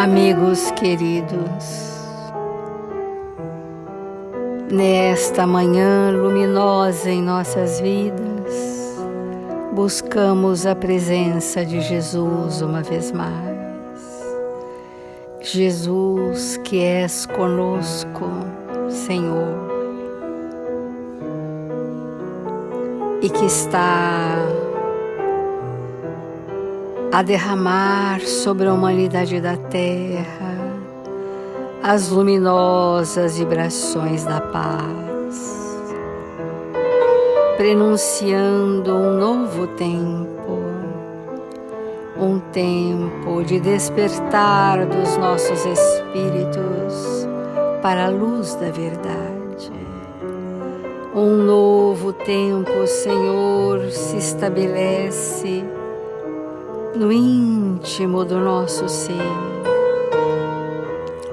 Amigos queridos, nesta manhã luminosa em nossas vidas, buscamos a presença de Jesus uma vez mais. Jesus, que és conosco, Senhor, e que está a derramar sobre a humanidade da Terra as luminosas vibrações da paz, prenunciando um novo tempo, um tempo de despertar dos nossos espíritos para a luz da verdade. Um novo tempo, Senhor, se estabelece no íntimo do nosso ser,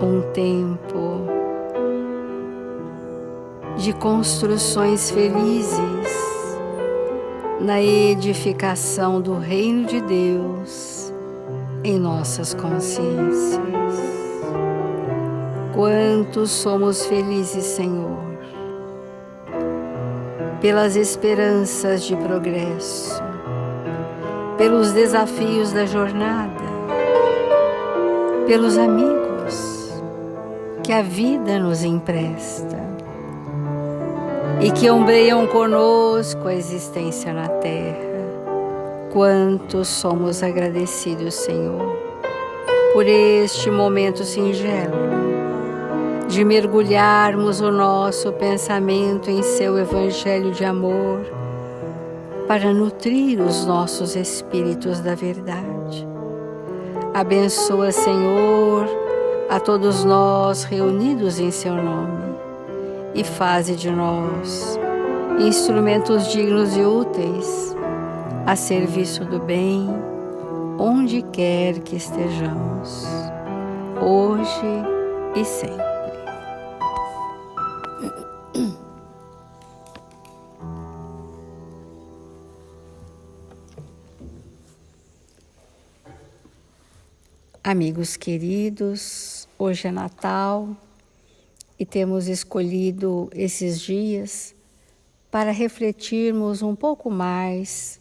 um tempo de construções felizes na edificação do reino de Deus em nossas consciências. Quantos somos felizes, Senhor, pelas esperanças de progresso, pelos desafios da jornada, pelos amigos que a vida nos empresta e que ombreiam conosco a existência na terra. Quantos somos agradecidos, Senhor, por este momento singelo de mergulharmos o nosso pensamento em seu evangelho de amor para nutrir os nossos espíritos da verdade. Abençoa, Senhor, a todos nós reunidos em seu nome e faze de nós instrumentos dignos e úteis a serviço do bem, onde quer que estejamos, hoje e sempre. Amigos queridos, hoje é Natal e temos escolhido esses dias para refletirmos um pouco mais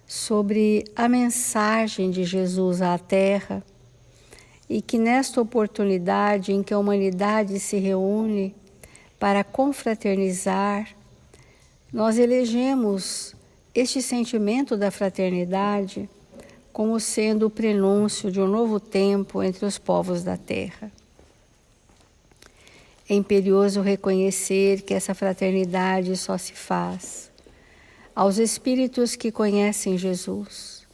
sobre a mensagem de Jesus à Terra e que nesta oportunidade em que a humanidade se reúne para confraternizar, nós elegemos este sentimento da fraternidade como sendo o prenúncio de um novo tempo entre os povos da terra. É imperioso reconhecer que essa fraternidade só se faz aos espíritos que conhecem Jesus,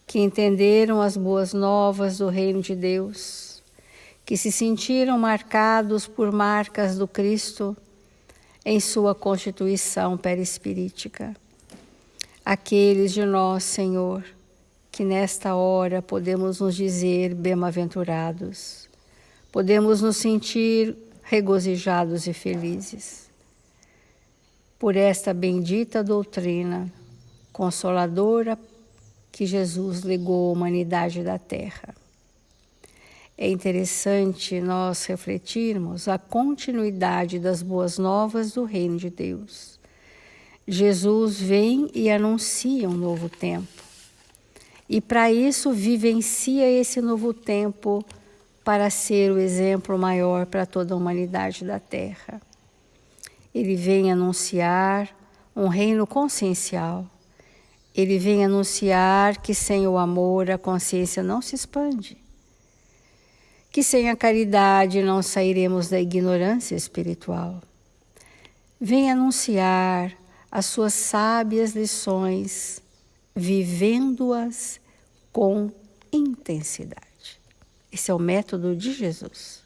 que entenderam as boas novas do reino de Deus, que se sentiram marcados por marcas do Cristo em sua constituição perispirítica. Aqueles de nós, Senhor, que nesta hora podemos nos dizer bem-aventurados, podemos nos sentir regozijados e felizes por esta bendita doutrina consoladora que Jesus legou à humanidade da Terra. É interessante nós refletirmos a continuidade das boas novas do reino de Deus. Jesus vem e anuncia um novo tempo. E para isso vivencia esse novo tempo para ser o exemplo maior para toda a humanidade da Terra. Ele vem anunciar um reino consciencial. Ele vem anunciar que sem o amor a consciência não se expande. Que sem a caridade não sairemos da ignorância espiritual. Vem anunciar as suas sábias lições, vivendo-as com intensidade. Esse é o método de Jesus.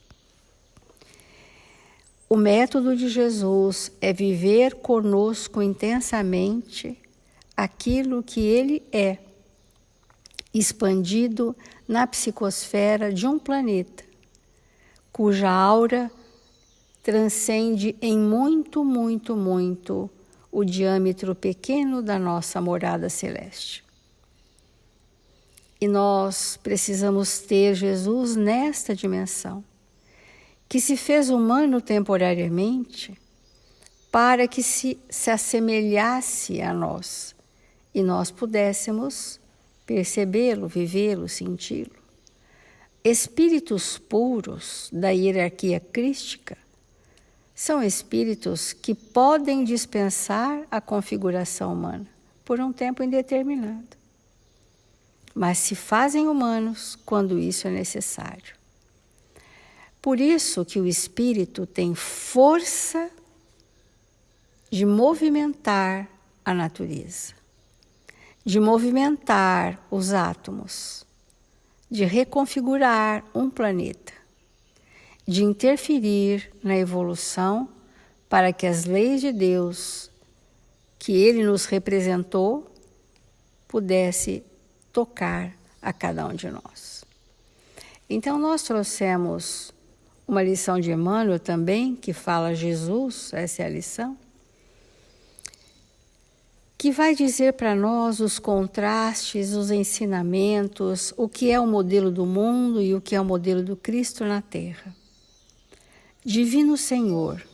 O método de Jesus é viver conosco intensamente aquilo que Ele é, expandido na psicosfera de um planeta, cuja aura transcende em muito, muito, muito o diâmetro pequeno da nossa morada celeste. E nós precisamos ter Jesus nesta dimensão, que se fez humano temporariamente para que se assemelhasse a nós e nós pudéssemos percebê-lo, vivê-lo, senti-lo. Espíritos puros da hierarquia crística são espíritos que podem dispensar a configuração humana por um tempo indeterminado, mas se fazem humanos quando isso é necessário. Por isso que o espírito tem força de movimentar a natureza, de movimentar os átomos, de reconfigurar um planeta, de interferir na evolução para que as leis de Deus que Ele nos representou pudesse tocar a cada um de nós. Então nós trouxemos uma lição de Emmanuel também, que fala Jesus, essa é a lição, que vai dizer para nós os contrastes, os ensinamentos, o que é o modelo do mundo e o que é o modelo do Cristo na Terra. Divino Senhor,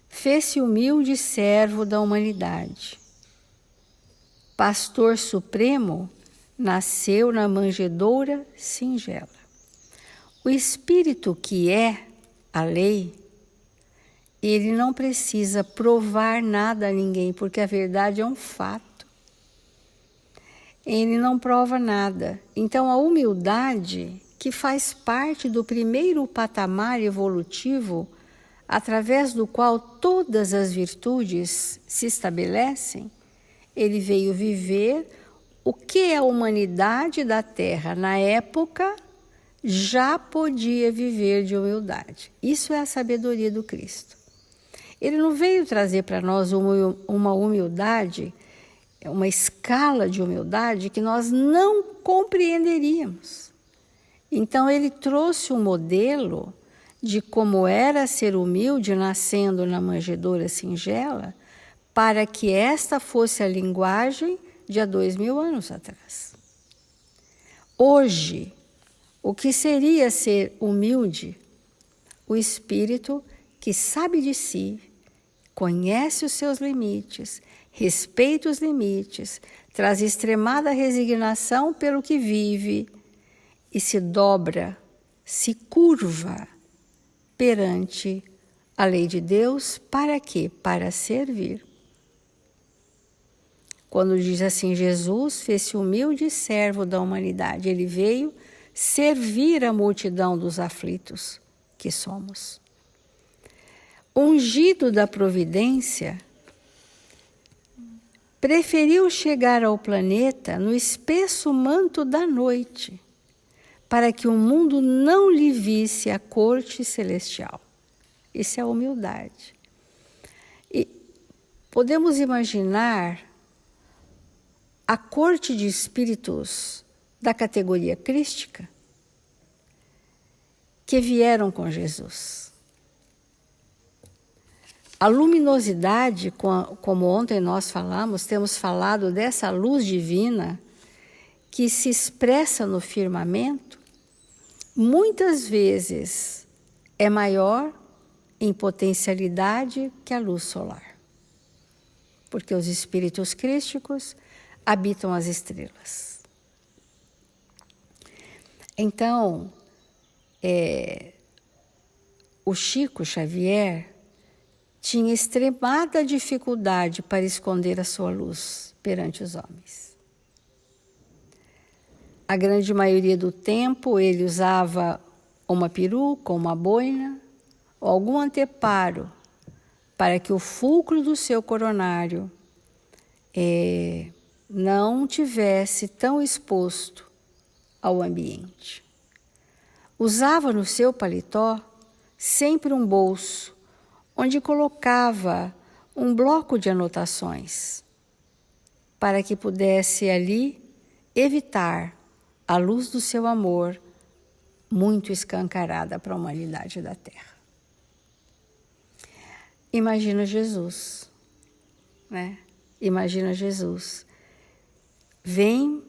fez-se humilde servo da humanidade. Pastor supremo, nasceu na manjedoura singela. O Espírito que é a lei, ele não precisa provar nada a ninguém, porque a verdade é um fato. Ele não prova nada. Então a humildade, que faz parte do primeiro patamar evolutivo, através do qual todas as virtudes se estabelecem, ele veio viver o que a humanidade da Terra, na época, já podia viver de humildade. Isso é a sabedoria do Cristo. Ele não veio trazer para nós uma humildade, uma escala de humildade que nós não compreenderíamos. Então ele trouxe um modelo de como era ser humilde nascendo na manjedoura singela, para que esta fosse a linguagem de há 2000 anos atrás. Hoje, o que seria ser humilde? O espírito que sabe de si, conhece os seus limites, respeita os limites, traz extremada resignação pelo que vive e se dobra, se curva perante a lei de Deus. Para quê? Para servir. Quando diz assim, Jesus fez-se humilde servo da humanidade, ele veio servir a multidão dos aflitos que somos. Ungido da providência, preferiu chegar ao planeta no espesso manto da noite, para que o mundo não lhe visse a corte celestial. Isso é a humildade. E podemos imaginar a corte de espíritos da categoria crística que vieram com Jesus. A luminosidade, como ontem nós falamos, temos falado dessa luz divina que se expressa no firmamento, muitas vezes é maior em potencialidade que a luz solar. Porque os espíritos crísticos habitam as estrelas. Então, o Chico Xavier tinha extremada dificuldade para esconder a sua luz perante os homens. A grande maioria do tempo ele usava uma peruca, uma boina ou algum anteparo para que o fulcro do seu coronário não tivesse tão exposto ao ambiente. Usava no seu paletó sempre um bolso, onde colocava um bloco de anotações, para que pudesse ali evitar a luz do seu amor muito escancarada para a humanidade da Terra. Imagina Jesus, né? Imagina Jesus vem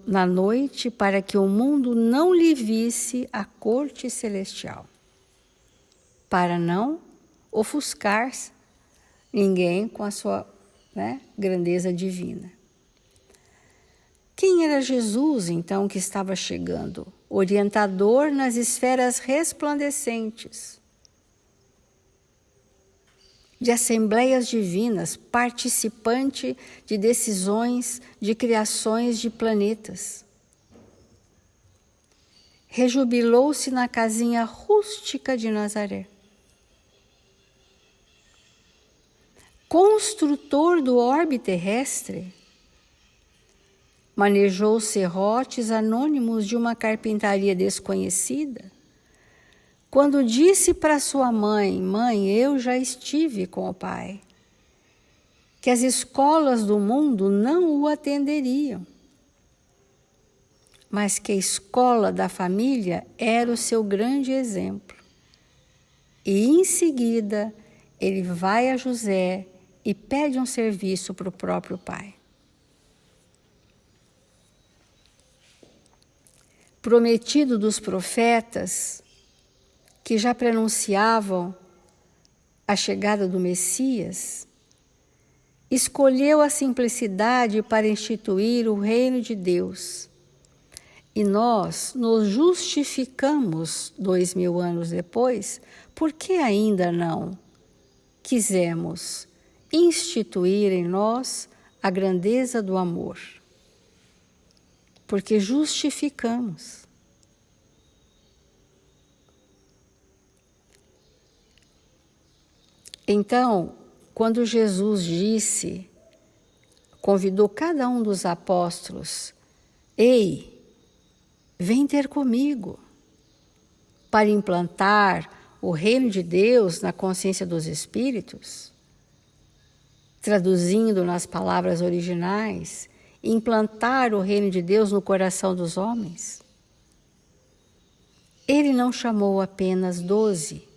na noite para que o mundo não lhe visse a corte celestial, para não ofuscar ninguém com a sua grandeza divina. Quem era Jesus, então, que estava chegando? Orientador nas esferas resplandecentes de assembleias divinas, participante de decisões de criações de planetas. Rejubilou-se na casinha rústica de Nazaré. Construtor do orbe terrestre, manejou os serrotes anônimos de uma carpintaria desconhecida, quando disse para sua mãe: Mãe, eu já estive com o Pai, que as escolas do mundo não o atenderiam, mas que a escola da família era o seu grande exemplo. E em seguida, ele vai a José e pede um serviço para o próprio pai. Prometido dos profetas, que já prenunciavam a chegada do Messias, escolheu a simplicidade para instituir o reino de Deus. E nós nos justificamos 2000 anos depois, porque ainda não quisemos instituir em nós a grandeza do amor. Porque justificamos. Então, quando Jesus convidou cada um dos apóstolos: Ei, vem ter comigo, para implantar o reino de Deus na consciência dos espíritos, traduzindo nas palavras originais, implantar o reino de Deus no coração dos homens. Ele não chamou apenas 12,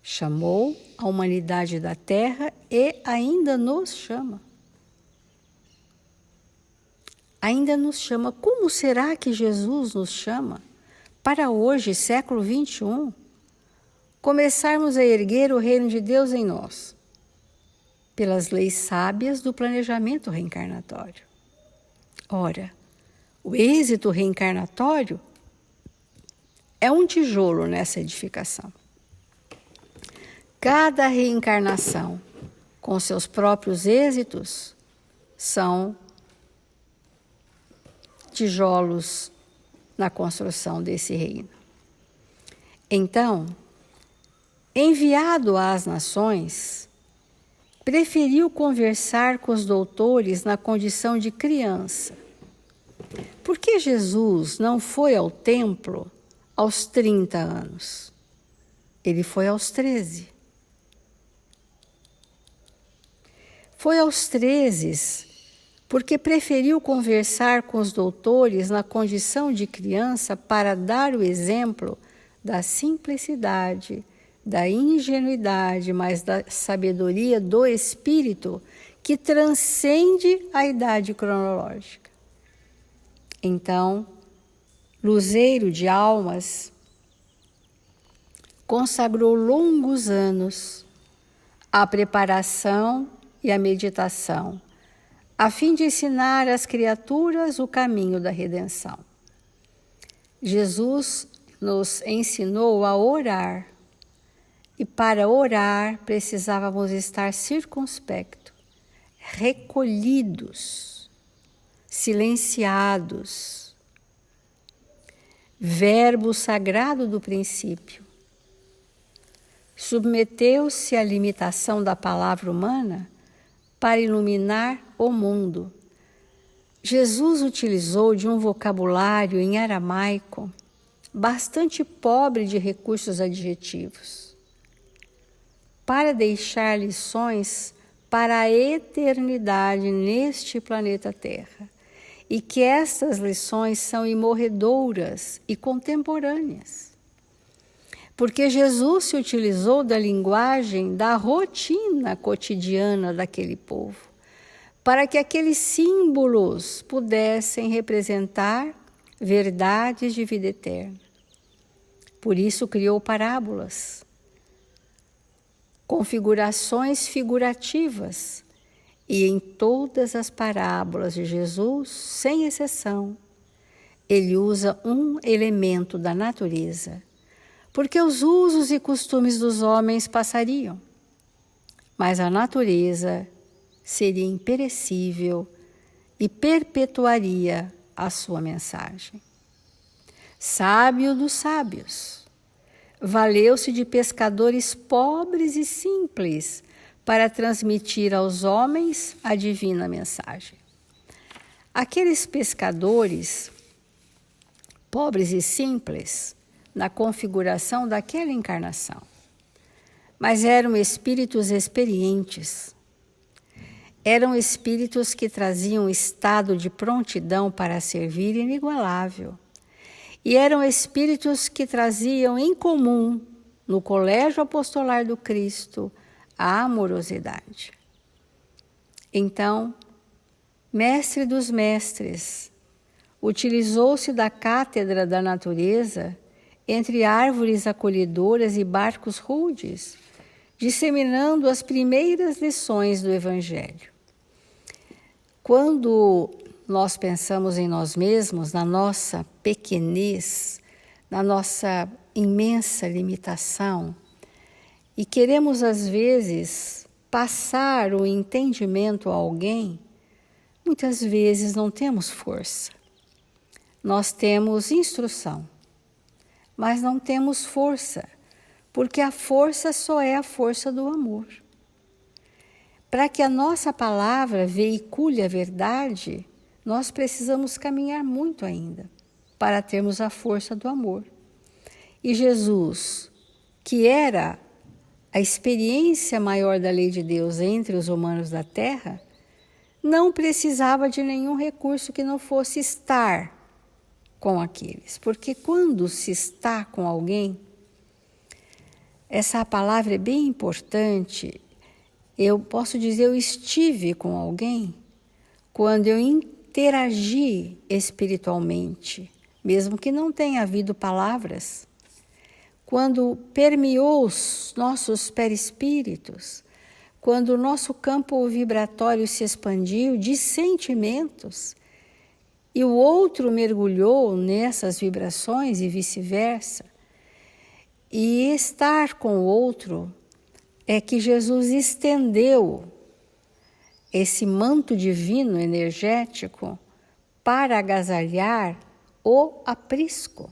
chamou a humanidade da Terra e ainda nos chama. Ainda nos chama. Como será que Jesus nos chama para hoje, século 21, começarmos a erguer o reino de Deus em nós? Pelas leis sábias do planejamento reencarnatório. Ora, o êxito reencarnatório é um tijolo nessa edificação. Cada reencarnação, com seus próprios êxitos, são tijolos na construção desse reino. Então, enviado às nações, preferiu conversar com os doutores na condição de criança. Por que Jesus não foi ao templo aos 30 anos? Ele foi aos 13. Foi aos 13 porque preferiu conversar com os doutores na condição de criança para dar o exemplo da simplicidade, da ingenuidade, mas da sabedoria do espírito que transcende a idade cronológica. Então, luzeiro de almas, consagrou longos anos à preparação e à meditação, a fim de ensinar às criaturas o caminho da redenção. Jesus nos ensinou a orar, e para orar precisávamos estar circunspectos, recolhidos, silenciados. Verbo sagrado do princípio. Submeteu-se à limitação da palavra humana para iluminar o mundo. Jesus utilizou de um vocabulário em aramaico bastante pobre de recursos adjetivos, para deixar lições para a eternidade neste planeta Terra, e que estas lições são imorredoras e contemporâneas. Porque Jesus se utilizou da linguagem da rotina cotidiana daquele povo, para que aqueles símbolos pudessem representar verdades de vida eterna. Por isso criou parábolas, configurações figurativas, e em todas as parábolas de Jesus, sem exceção, ele usa um elemento da natureza, porque os usos e costumes dos homens passariam, mas a natureza seria imperecível e perpetuaria a sua mensagem. Sábio dos sábios, valeu-se de pescadores pobres e simples para transmitir aos homens a divina mensagem. Aqueles pescadores pobres e simples, na configuração daquela encarnação, mas eram espíritos experientes, eram espíritos que traziam um estado de prontidão para servir inigualável, e eram espíritos que traziam em comum, no colégio apostolar do Cristo, a amorosidade. Então, mestre dos mestres, utilizou-se da cátedra da natureza entre árvores acolhedoras e barcos rudes, disseminando as primeiras lições do Evangelho. Quando nós pensamos em nós mesmos, na nossa pequenez, na nossa imensa limitação, e queremos às vezes passar o entendimento a alguém, muitas vezes não temos força. Nós temos instrução, mas não temos força, porque a força só é a força do amor. Para que a nossa palavra veicule a verdade, nós precisamos caminhar muito ainda para termos a força do amor. E Jesus, que era a experiência maior da lei de Deus entre os humanos da terra, não precisava de nenhum recurso que não fosse estar com aqueles. Porque quando se está com alguém, essa palavra é bem importante. Eu posso dizer, eu estive com alguém quando eu interagi espiritualmente, mesmo que não tenha havido palavras, quando permeou os nossos perispíritos, quando o nosso campo vibratório se expandiu de sentimentos e o outro mergulhou nessas vibrações e vice-versa, e estar com o outro é que Jesus estendeu esse manto divino energético para agasalhar o aprisco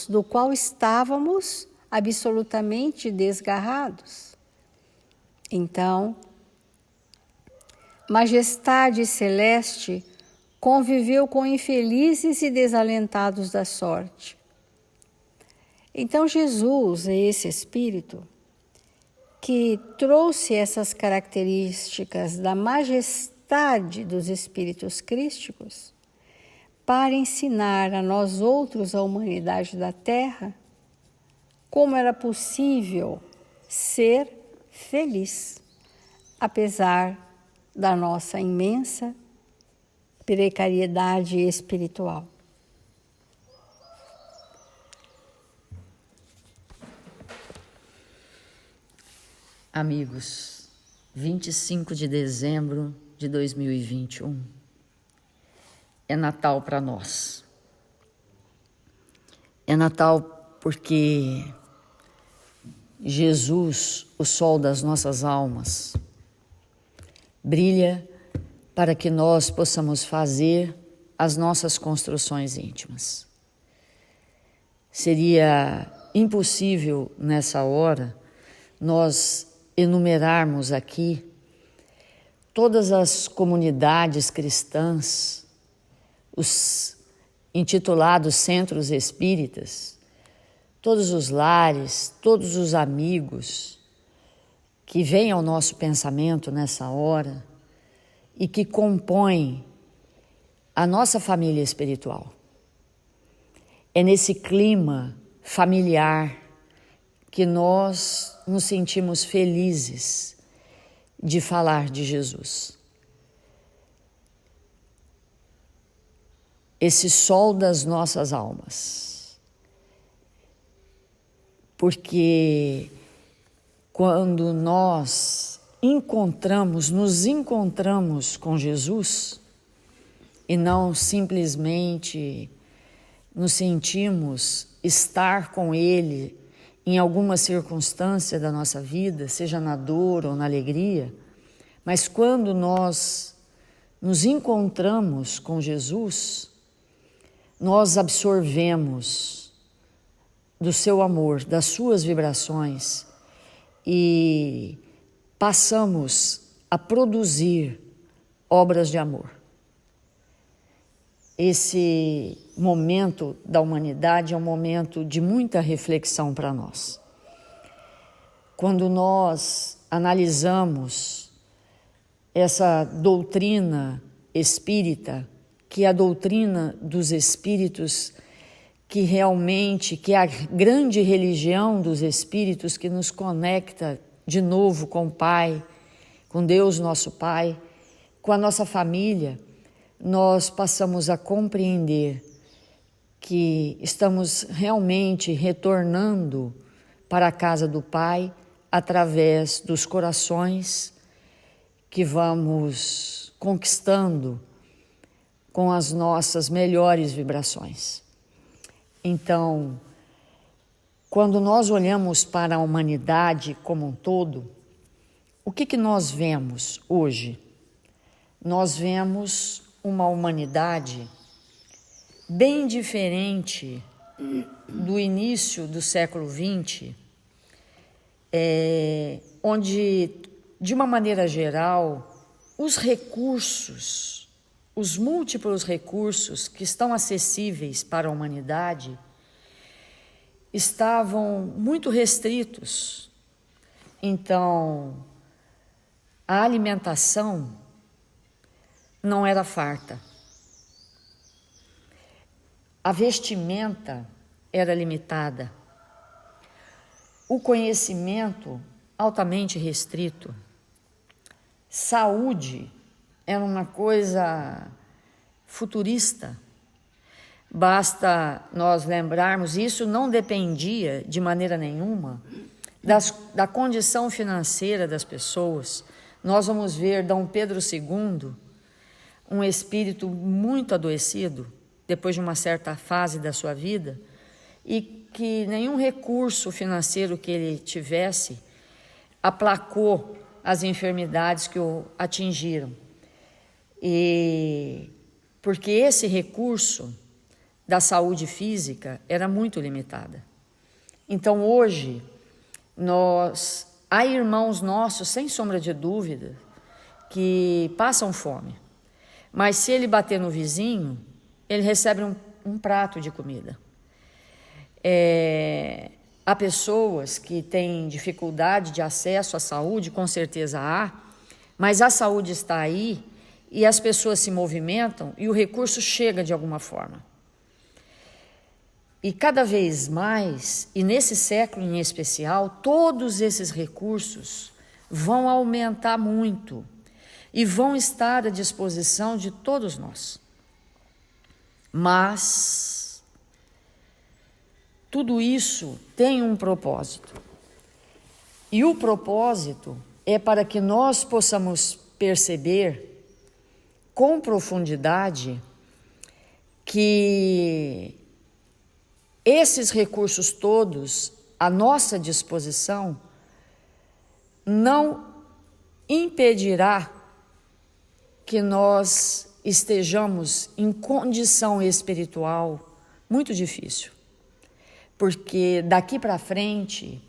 do qual estávamos absolutamente desgarrados. Então, Majestade Celeste conviveu com infelizes e desalentados da sorte. Então Jesus é esse Espírito que trouxe essas características da majestade dos Espíritos crísticos para ensinar a nós outros, a humanidade da Terra, como era possível ser feliz, apesar da nossa imensa precariedade espiritual. Amigos, 25 de dezembro de 2021 é Natal para nós. É Natal porque Jesus, o sol das nossas almas, brilha para que nós possamos fazer as nossas construções íntimas. Seria impossível nessa hora nós enumerarmos aqui todas as comunidades cristãs, os intitulados centros espíritas, todos os lares, todos os amigos que vêm ao nosso pensamento nessa hora e que compõem a nossa família espiritual. É nesse clima familiar que nós nos sentimos felizes de falar de Jesus. Esse sol das nossas almas. Porque quando nós nos encontramos com Jesus e não simplesmente nos sentimos estar com Ele em alguma circunstância da nossa vida, seja na dor ou na alegria, mas quando nós nos encontramos com Jesus, nós absorvemos do seu amor, das suas vibrações e passamos a produzir obras de amor. Esse momento da humanidade é um momento de muita reflexão para nós. Quando nós analisamos essa doutrina espírita, que é a doutrina dos espíritos, que é a grande religião dos espíritos que nos conecta de novo com o Pai, com Deus nosso Pai, com a nossa família, nós passamos a compreender que estamos realmente retornando para a casa do Pai através dos corações que vamos conquistando com as nossas melhores vibrações. Então, quando nós olhamos para a humanidade como um todo, o que nós vemos hoje? Nós vemos uma humanidade bem diferente do início do século XX, onde, de uma maneira geral, os recursos, os múltiplos recursos que estão acessíveis para a humanidade estavam muito restritos. Então, a alimentação não era farta. A vestimenta era limitada. O conhecimento altamente restrito. Saúde era uma coisa futurista. Basta nós lembrarmos, isso não dependia de maneira nenhuma da condição financeira das pessoas. Nós vamos ver Dom Pedro II, um espírito muito adoecido, depois de uma certa fase da sua vida, e que nenhum recurso financeiro que ele tivesse aplacou as enfermidades que o atingiram. E porque esse recurso da saúde física era muito limitada. Então hoje, há irmãos nossos, sem sombra de dúvida, que passam fome. Mas se ele bater no vizinho, ele recebe um prato de comida. Há pessoas que têm dificuldade de acesso à saúde, com certeza há, mas a saúde está aí e as pessoas se movimentam e o recurso chega de alguma forma. E cada vez mais, e nesse século em especial, todos esses recursos vão aumentar muito e vão estar à disposição de todos nós. Mas tudo isso tem um propósito. E o propósito é para que nós possamos perceber com profundidade que esses recursos todos à nossa disposição não impedirá que nós estejamos em condição espiritual muito difícil. Porque daqui para frente,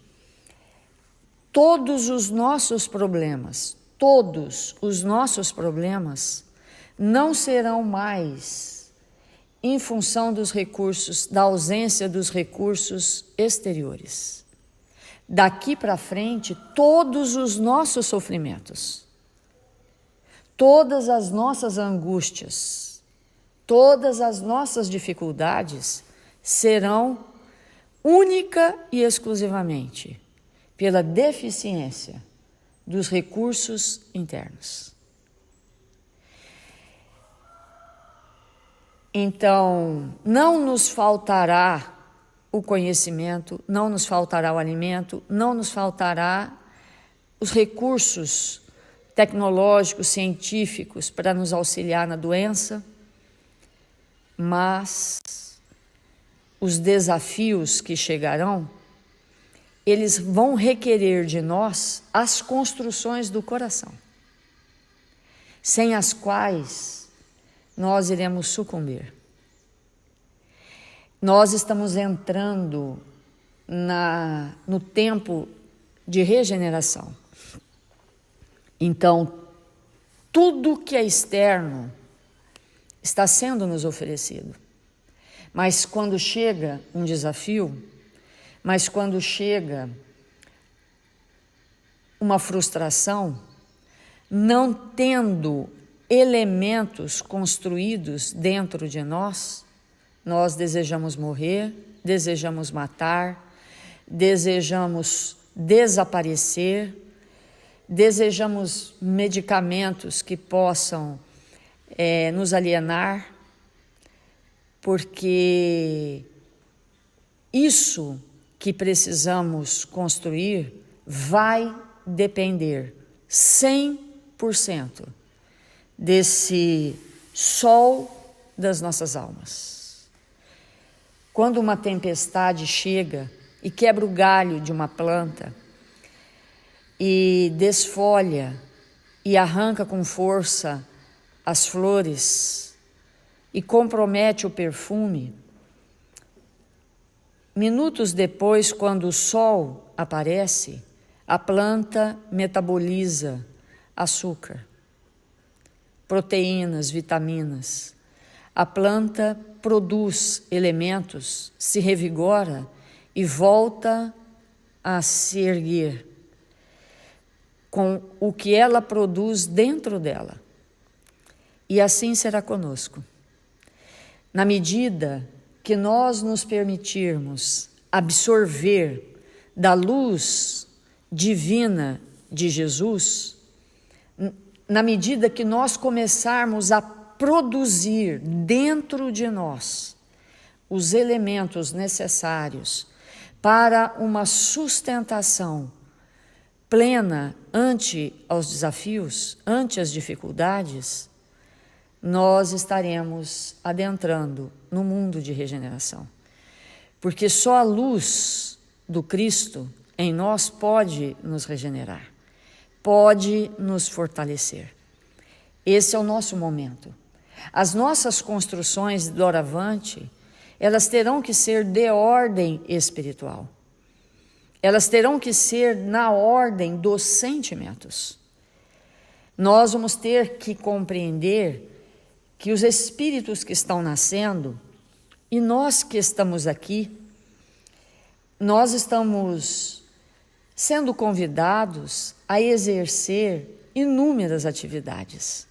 todos os nossos problemas não serão mais em função dos recursos, da ausência dos recursos exteriores. Daqui para frente, todos os nossos sofrimentos, todas as nossas angústias, todas as nossas dificuldades serão única e exclusivamente pela deficiência dos recursos internos. Então, não nos faltará o conhecimento, não nos faltará o alimento, não nos faltará os recursos tecnológicos, científicos para nos auxiliar na doença, mas os desafios que chegarão, eles vão requerer de nós as construções do coração, sem as quais nós iremos sucumbir. Nós estamos entrando no tempo de regeneração. Então, tudo que é externo está sendo nos oferecido. Mas quando chega um desafio, mas quando chega uma frustração, não tendo elementos construídos dentro de nós, nós desejamos morrer, desejamos matar, desejamos desaparecer, desejamos medicamentos que possam nos alienar, porque isso que precisamos construir vai depender 100% desse sol das nossas almas. Quando uma tempestade chega e quebra o galho de uma planta e desfolha e arranca com força as flores e compromete o perfume, minutos depois, quando o sol aparece, a planta metaboliza açúcar, proteínas, vitaminas. A planta produz elementos, se revigora e volta a se erguer com o que ela produz dentro dela. E assim será conosco. Na medida que nós nos permitirmos absorver da luz divina de Jesus, na medida que nós começarmos a produzir dentro de nós os elementos necessários para uma sustentação plena ante aos desafios, ante as dificuldades, nós estaremos adentrando no mundo de regeneração. Porque só a luz do Cristo em nós pode nos regenerar, pode nos fortalecer. Esse é o nosso momento. As nossas construções doravante, elas terão que ser de ordem espiritual. Elas terão que ser na ordem dos sentimentos. Nós vamos ter que compreender que os espíritos que estão nascendo e nós que estamos aqui, nós estamos sendo convidados a exercer inúmeras atividades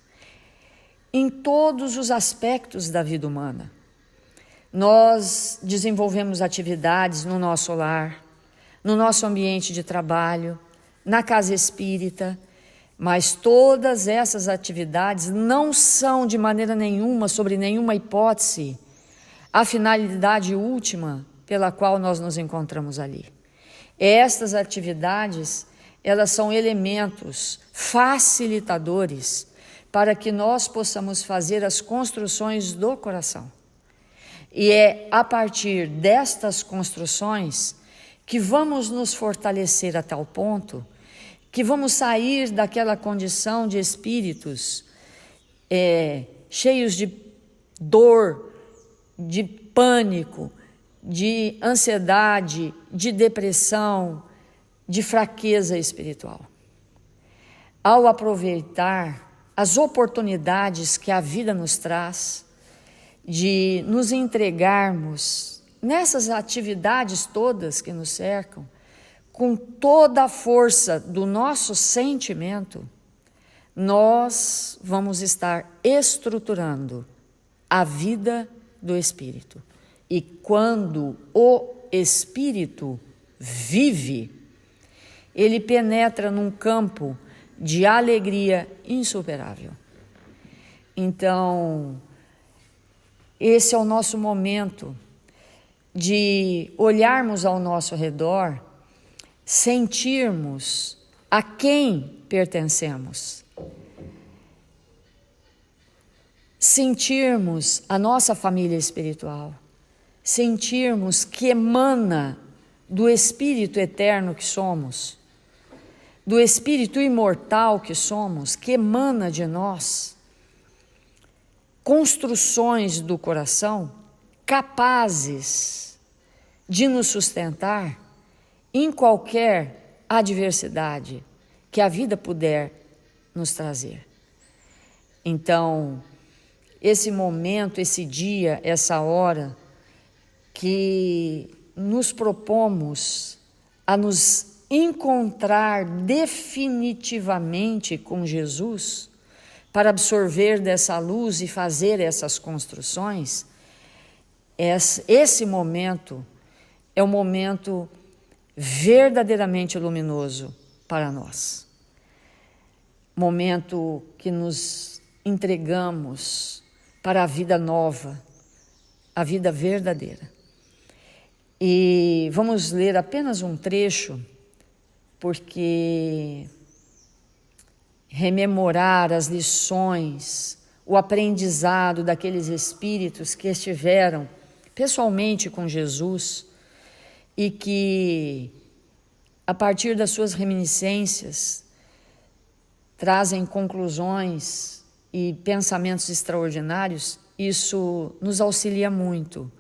em todos os aspectos da vida humana. Nós desenvolvemos atividades no nosso lar, no nosso ambiente de trabalho, na casa espírita, mas todas essas atividades não são de maneira nenhuma, sobre nenhuma hipótese, a finalidade última pela qual nós nos encontramos ali. Estas atividades, elas são elementos facilitadores para que nós possamos fazer as construções do coração. E é a partir destas construções que vamos nos fortalecer a tal ponto que vamos sair daquela condição de espíritos cheios de dor, de pânico, de ansiedade, de depressão, de fraqueza espiritual. Ao aproveitar as oportunidades que a vida nos traz, de nos entregarmos nessas atividades todas que nos cercam, com toda a força do nosso sentimento, nós vamos estar estruturando a vida do Espírito. E quando o Espírito vive, ele penetra num campo de alegria insuperável. Então, esse é o nosso momento de olharmos ao nosso redor, sentirmos a quem pertencemos, sentirmos a nossa família espiritual, sentirmos que emana do Espírito eterno que somos, do Espírito imortal que somos, que emana de nós, construções do coração capazes de nos sustentar em qualquer adversidade que a vida puder nos trazer. Então, esse momento, esse dia, essa hora que nos propomos a nos encontrar definitivamente com Jesus para absorver dessa luz e fazer essas construções, esse momento é um momento verdadeiramente luminoso para nós. Momento que nos entregamos para a vida nova, a vida verdadeira. E vamos ler apenas um trecho, porque rememorar as lições, o aprendizado daqueles espíritos que estiveram pessoalmente com Jesus e que, a partir das suas reminiscências, trazem conclusões e pensamentos extraordinários, isso nos auxilia muito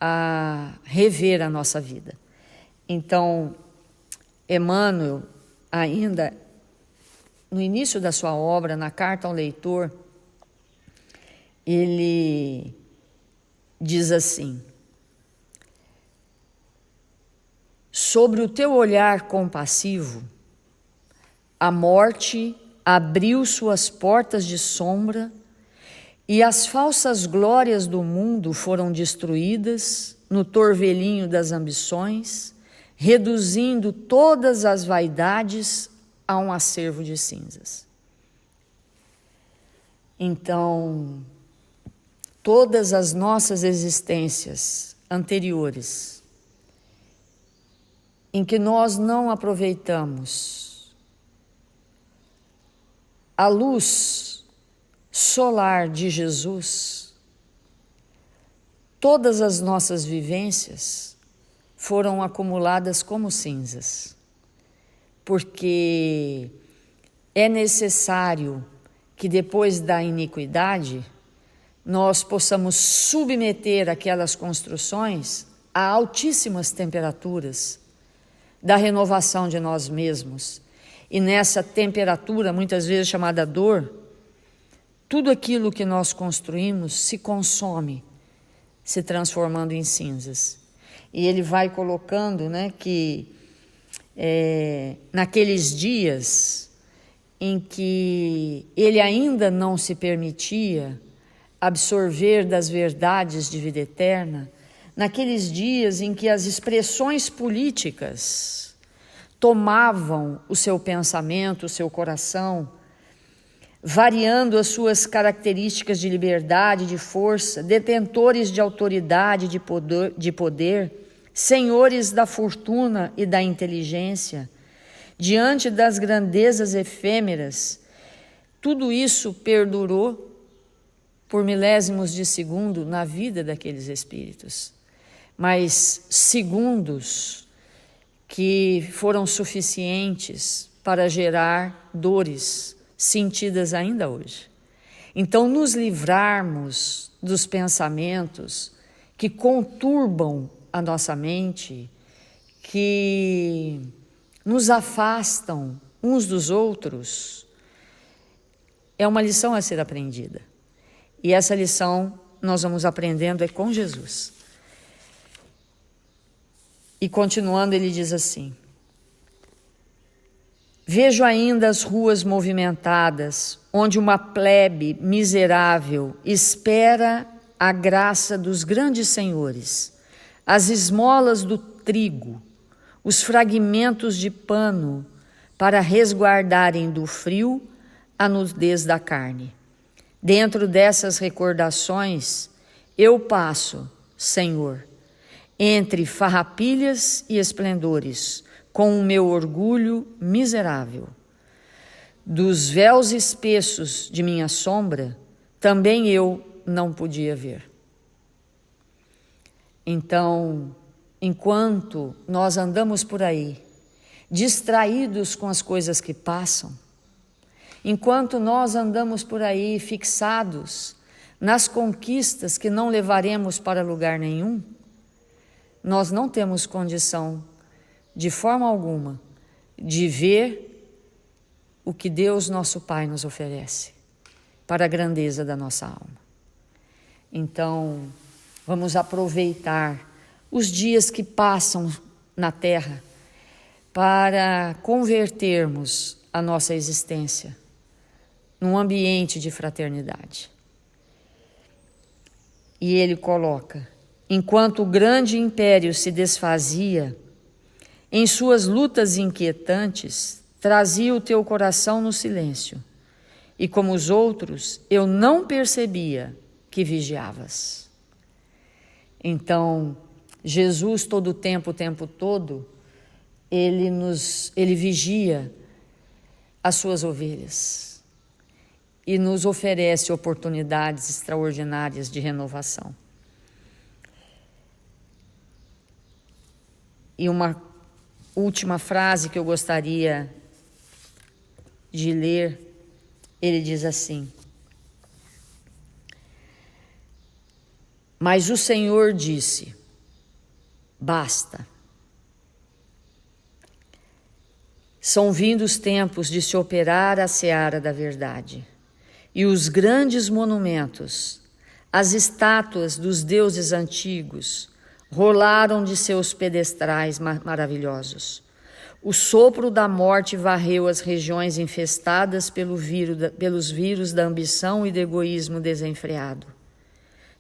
a rever a nossa vida. Então, Emmanuel, ainda no início da sua obra, na Carta ao Leitor, ele diz assim: sobre o teu olhar compassivo, a morte abriu suas portas de sombra e as falsas glórias do mundo foram destruídas no torvelinho das ambições, reduzindo todas as vaidades a um acervo de cinzas. Então, todas as nossas existências anteriores, em que nós não aproveitamos a luz solar de Jesus, todas as nossas vivências foram acumuladas como cinzas, porque é necessário que depois da iniquidade nós possamos submeter aquelas construções a altíssimas temperaturas da renovação de nós mesmos. E nessa temperatura, muitas vezes chamada dor, tudo aquilo que nós construímos se consome, se transformando em cinzas. E ele vai colocando, que naqueles dias em que ele ainda não se permitia absorver das verdades de vida eterna, naqueles dias em que as expressões políticas tomavam o seu pensamento, o seu coração, variando as suas características de liberdade, de força, detentores de autoridade, de poder, senhores da fortuna e da inteligência, diante das grandezas efêmeras, tudo isso perdurou por milésimos de segundo na vida daqueles espíritos, mas segundos que foram suficientes para gerar dores sentidas ainda hoje. Então, nos livrarmos dos pensamentos que conturbam a nossa mente, que nos afastam uns dos outros, é uma lição a ser aprendida. E essa lição nós vamos aprendendo com Jesus. E continuando, ele diz assim: vejo ainda as ruas movimentadas, onde uma plebe miserável espera a graça dos grandes senhores, as esmolas do trigo, os fragmentos de pano, para resguardarem do frio a nudez da carne. Dentro dessas recordações, eu passo, Senhor, entre farrapilhas e esplendores, com o meu orgulho miserável. Dos véus espessos de minha sombra, também eu não podia ver. Então, enquanto nós andamos por aí, distraídos com as coisas que passam, enquanto nós andamos por aí fixados nas conquistas que não levaremos para lugar nenhum, nós não temos condição, de forma alguma, de ver o que Deus, nosso Pai, nos oferece para a grandeza da nossa alma. Então, vamos aproveitar os dias que passam na terra para convertermos a nossa existência num ambiente de fraternidade. E ele coloca: enquanto o grande império se desfazia, em suas lutas inquietantes, trazia o teu coração no silêncio, e como os outros, eu não percebia que vigiavas. Então, Jesus todo o tempo todo, ele vigia as suas ovelhas e nos oferece oportunidades extraordinárias de renovação. E uma última frase que eu gostaria de ler, ele diz assim: mas o Senhor disse, basta. São vindos tempos de se operar a seara da verdade, e os grandes monumentos, as estátuas dos deuses antigos, rolaram de seus pedestrais maravilhosos. O sopro da morte varreu as regiões infestadas pelos vírus da ambição e do egoísmo desenfreado.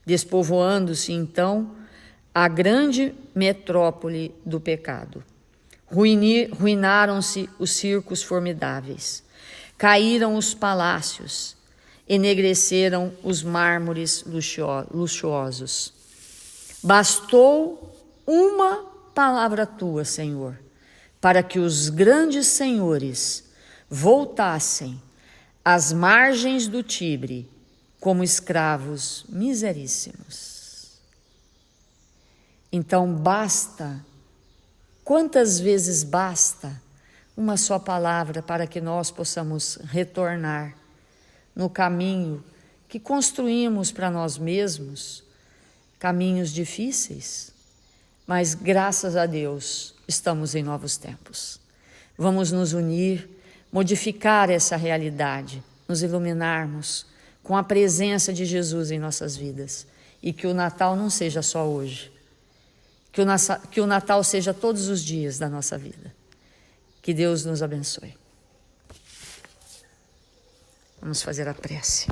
Despovoando-se, então, a grande metrópole do pecado. Ruinaram-se os circos formidáveis. Caíram os palácios. Enegreceram os mármores luxuosos. Bastou uma palavra tua, Senhor, para que os grandes senhores voltassem às margens do Tibre como escravos miseríssimos. Então basta, quantas vezes basta uma só palavra para que nós possamos retornar no caminho que construímos para nós mesmos, caminhos difíceis, mas graças a Deus estamos em novos tempos. Vamos nos unir, modificar essa realidade, nos iluminarmos com a presença de Jesus em nossas vidas, e que o Natal não seja só hoje, que o Natal seja todos os dias da nossa vida. Que Deus nos abençoe. Vamos fazer a prece.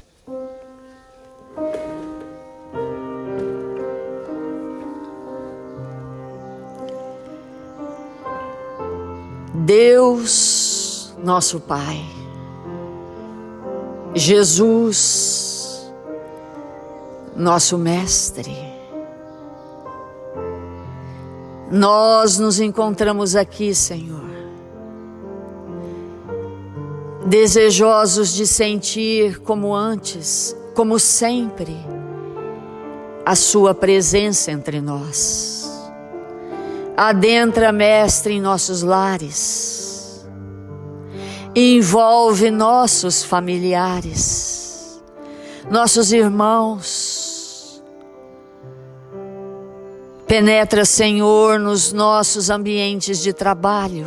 Deus, nosso Pai, Jesus, nosso Mestre, nós nos encontramos aqui, Senhor, desejosos de sentir como antes, como sempre, a Sua presença entre nós. Adentra, Mestre, em nossos lares, envolve nossos familiares, nossos irmãos. Penetra, Senhor, nos nossos ambientes de trabalho.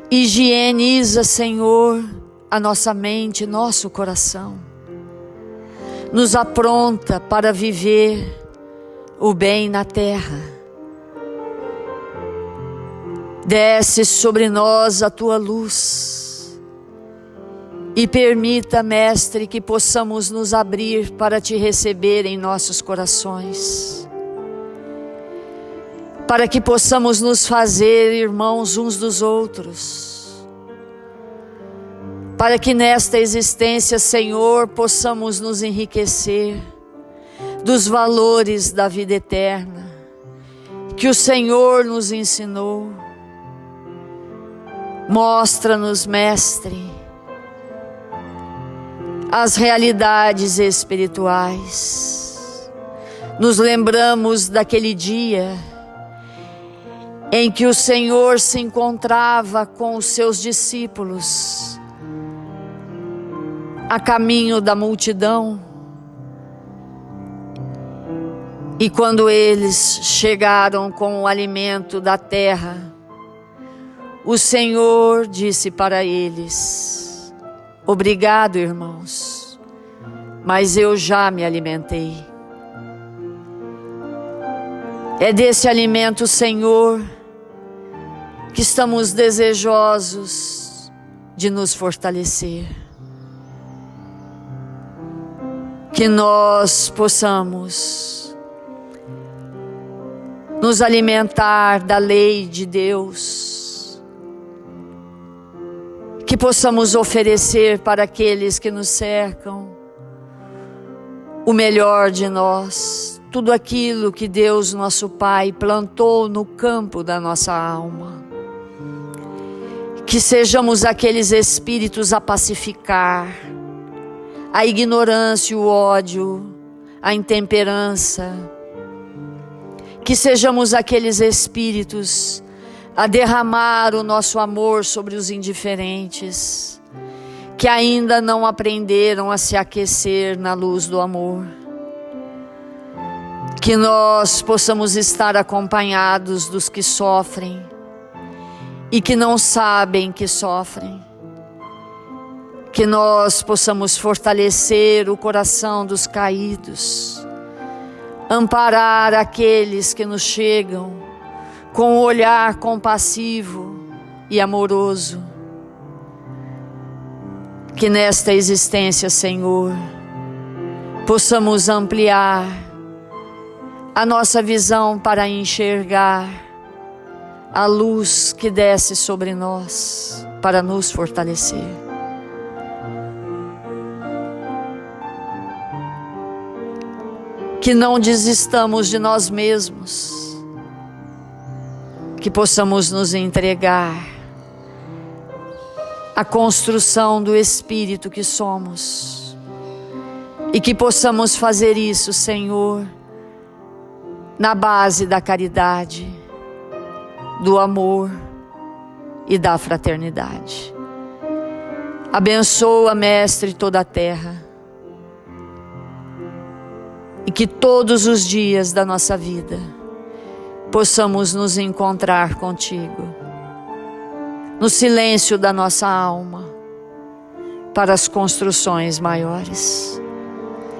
Higieniza, Senhor, a nossa mente, nosso coração. Nos apronta para viver o bem na terra. Desce sobre nós a Tua luz e permita, Mestre, que possamos nos abrir para Te receber em nossos corações. para que possamos nos fazer irmãos uns dos outros, para que nesta existência, Senhor, possamos nos enriquecer dos valores da vida eterna que o Senhor nos ensinou. Mostra-nos, Mestre, as realidades espirituais. Nos lembramos daquele dia em que o Senhor se encontrava com os seus discípulos a caminho da multidão. E quando eles chegaram com o alimento da terra, o Senhor disse para eles: obrigado, irmãos, mas eu já me alimentei. É desse alimento, Senhor, que estamos desejosos de nos fortalecer. Que nós possamos nos alimentar da lei de Deus, que possamos oferecer para aqueles que nos cercam o melhor de nós, tudo aquilo que Deus, nosso Pai, plantou no campo da nossa alma. Que sejamos aqueles espíritos a pacificar a ignorância, o ódio, a intemperança. Que sejamos aqueles espíritos a derramar o nosso amor sobre os indiferentes, que ainda não aprenderam a se aquecer na luz do amor. Que nós possamos estar acompanhados dos que sofrem e que não sabem que sofrem. Que nós possamos fortalecer o coração dos caídos, amparar aqueles que nos chegam com um olhar compassivo e amoroso. Que nesta existência, Senhor, possamos ampliar a nossa visão para enxergar a luz que desce sobre nós para nos fortalecer. Que não desistamos de nós mesmos, que possamos nos entregar à construção do Espírito que somos, e que possamos fazer isso, Senhor, na base da caridade, do amor e da fraternidade. Abençoa, Mestre, toda a terra, e que todos os dias da nossa vida possamos nos encontrar contigo, no silêncio da nossa alma, para as construções maiores.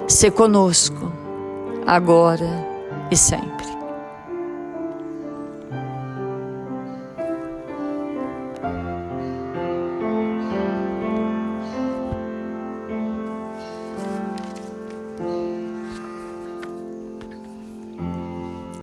Sê conosco, agora e sempre.